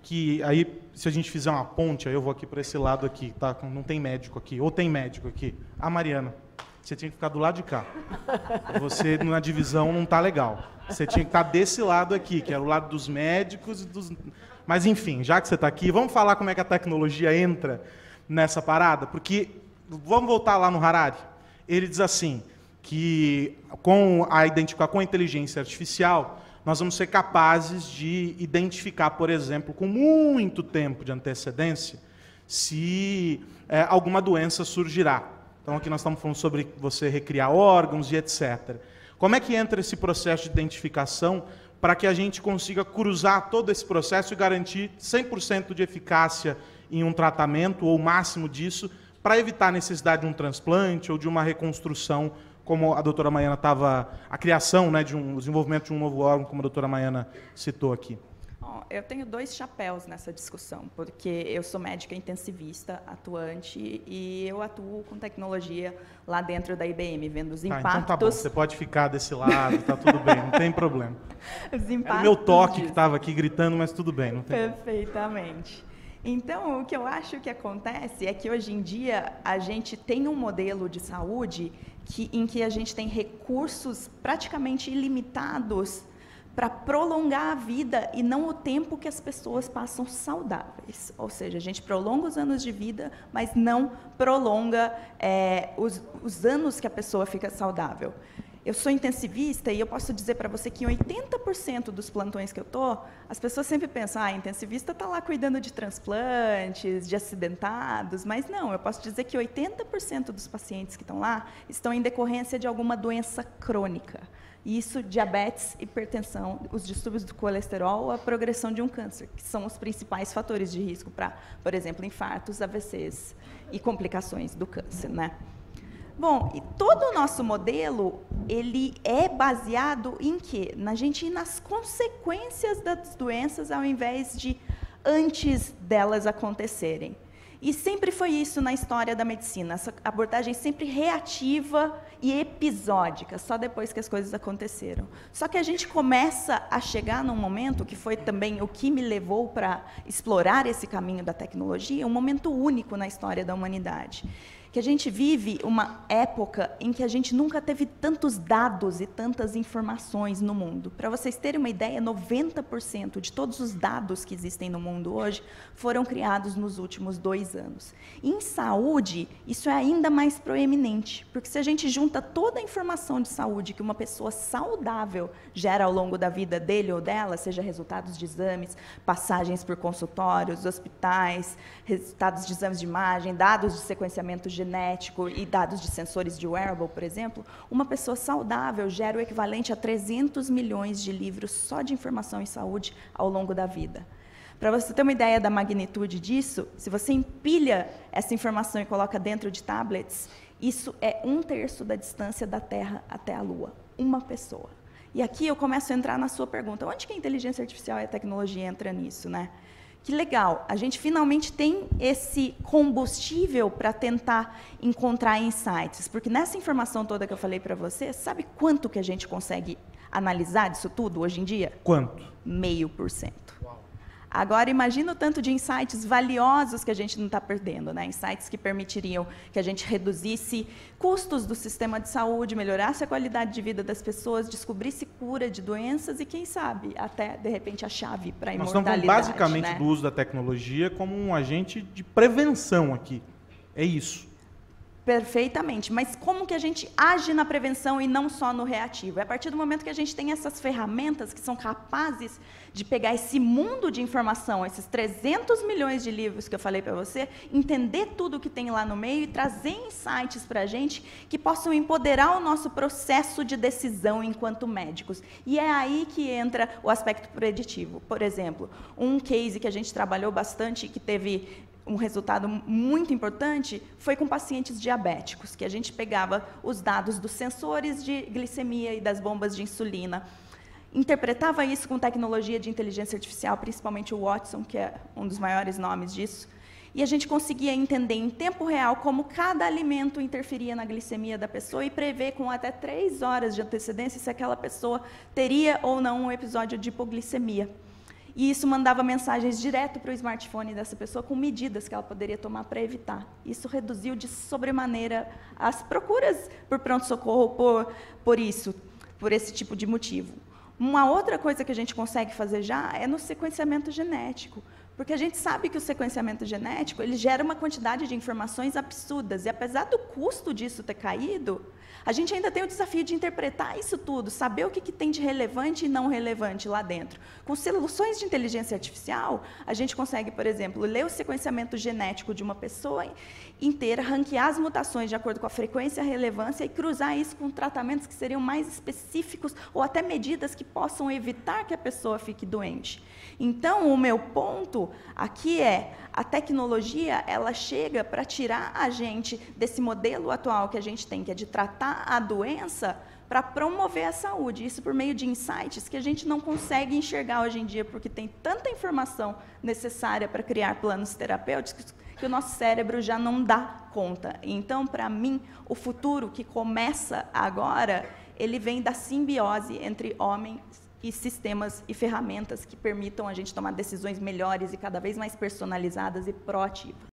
que aí, se a gente fizer uma ponte, aí eu vou aqui para esse lado aqui, tá? Não tem médico aqui, ou tem médico aqui. A Mariana, você tinha que ficar do lado de cá. Você, na divisão, não tá legal. Você tinha que estar desse lado aqui, que era o lado dos médicos e dos... Mas, enfim, já que você está aqui, vamos falar como é que a tecnologia entra nessa parada? Porque, vamos voltar lá no Harari. Ele diz assim, que com a inteligência artificial, nós vamos ser capazes de identificar, por exemplo, com muito tempo de antecedência, se alguma doença surgirá. Então, aqui nós estamos falando sobre você recriar órgãos e etc. Como é que entra esse processo de identificação para que a gente consiga cruzar todo esse processo e garantir 100% de eficácia em um tratamento, ou o máximo disso, para evitar a necessidade de um transplante ou de uma reconstrução, como a doutora Maiana estava... A criação, né, de um desenvolvimento de um novo órgão, como a doutora Maiana citou aqui. Eu tenho dois chapéus nessa discussão, porque eu sou médica intensivista, atuante, e eu atuo com tecnologia lá dentro da IBM, vendo os impactos... Então tá bom, você pode ficar desse lado, tá tudo bem, não tem problema. Os impactos é o meu toque que estava aqui gritando, mas tudo bem, não tem Perfeitamente. Então, o que eu acho que acontece é que, hoje em dia, a gente tem um modelo de saúde em que a gente tem recursos praticamente ilimitados para prolongar a vida e não o tempo que as pessoas passam saudáveis. Ou seja, a gente prolonga os anos de vida, mas não prolonga os anos que a pessoa fica saudável. Eu sou intensivista e eu posso dizer para você que em 80% dos plantões que eu estou, as pessoas sempre pensam, intensivista está lá cuidando de transplantes, de acidentados, mas não, eu posso dizer que 80% dos pacientes que estão lá estão em decorrência de alguma doença crônica. Isso, diabetes, hipertensão, os distúrbios do colesterol, a progressão de um câncer, que são os principais fatores de risco para, por exemplo, infartos, AVCs e complicações do câncer, né? Bom, e todo o nosso modelo, ele é baseado em quê? Na gente ir nas consequências das doenças ao invés de antes delas acontecerem. E sempre foi isso na história da medicina, essa abordagem sempre reativa e episódica, só depois que as coisas aconteceram. Só que a gente começa a chegar num momento, que foi também o que me levou para explorar esse caminho da tecnologia, um momento único na história da humanidade. Que a gente vive uma época em que a gente nunca teve tantos dados e tantas informações no mundo. Para vocês terem uma ideia, 90% de todos os dados que existem no mundo hoje foram criados nos últimos 2 anos. E em saúde, isso é ainda mais proeminente, porque se a gente junta toda a informação de saúde que uma pessoa saudável gera ao longo da vida dele ou dela, seja resultados de exames, passagens por consultórios, hospitais, resultados de exames de imagem, dados de sequenciamento genético e dados de sensores de wearable, por exemplo, uma pessoa saudável gera o equivalente a 300 milhões de livros só de informação em saúde ao longo da vida. Para você ter uma ideia da magnitude disso, se você empilha essa informação e coloca dentro de tablets, isso é 1/3 da distância da Terra até a Lua. Uma pessoa. E aqui eu começo a entrar na sua pergunta. Onde que a inteligência artificial e a tecnologia entram nisso, né? Que legal, a gente finalmente tem esse combustível para tentar encontrar insights, porque nessa informação toda que eu falei para você, sabe quanto que a gente consegue analisar disso tudo hoje em dia? Quanto? 0,5%. Agora, imagina o tanto de insights valiosos que a gente não está perdendo, né? Insights que permitiriam que a gente reduzisse custos do sistema de saúde, melhorasse a qualidade de vida das pessoas, descobrisse cura de doenças e, quem sabe, até, de repente, a chave para a imortalidade. Nós estamos falando basicamente do uso da tecnologia como um agente de prevenção aqui. É isso. Perfeitamente, mas como que a gente age na prevenção e não só no reativo? É a partir do momento que a gente tem essas ferramentas que são capazes de pegar esse mundo de informação, esses 300 milhões de livros que eu falei para você, entender tudo que tem lá no meio e trazer insights para a gente que possam empoderar o nosso processo de decisão enquanto médicos. E é aí que entra o aspecto preditivo. Por exemplo, um case que a gente trabalhou bastante, que teve um resultado muito importante, foi com pacientes diabéticos, que a gente pegava os dados dos sensores de glicemia e das bombas de insulina, interpretava isso com tecnologia de inteligência artificial, principalmente o Watson, que é um dos maiores nomes disso, e a gente conseguia entender em tempo real como cada alimento interferia na glicemia da pessoa e prever com até 3 horas de antecedência se aquela pessoa teria ou não um episódio de hipoglicemia. E isso mandava mensagens direto para o smartphone dessa pessoa com medidas que ela poderia tomar para evitar. Isso reduziu de sobremaneira as procuras por pronto-socorro por esse tipo de motivo. Uma outra coisa que a gente consegue fazer já é no sequenciamento genético, porque a gente sabe que o sequenciamento genético ele gera uma quantidade de informações absurdas, e apesar do custo disso ter caído, a gente ainda tem o desafio de interpretar isso tudo, saber o que tem de relevante e não relevante lá dentro. Com soluções de inteligência artificial, a gente consegue, por exemplo, ler o sequenciamento genético de uma pessoa inteira, ranquear as mutações de acordo com a frequência e a relevância e cruzar isso com tratamentos que seriam mais específicos ou até medidas que possam evitar que a pessoa fique doente. Então, o meu ponto aqui é, a tecnologia, ela chega para tirar a gente desse modelo atual que a gente tem, que é de tratar a doença, para promover a saúde. Isso por meio de insights que a gente não consegue enxergar hoje em dia, porque tem tanta informação necessária para criar planos terapêuticos que o nosso cérebro já não dá conta. Então, para mim, o futuro que começa agora, ele vem da simbiose entre homens e sistemas e ferramentas que permitam a gente tomar decisões melhores e cada vez mais personalizadas e proativas.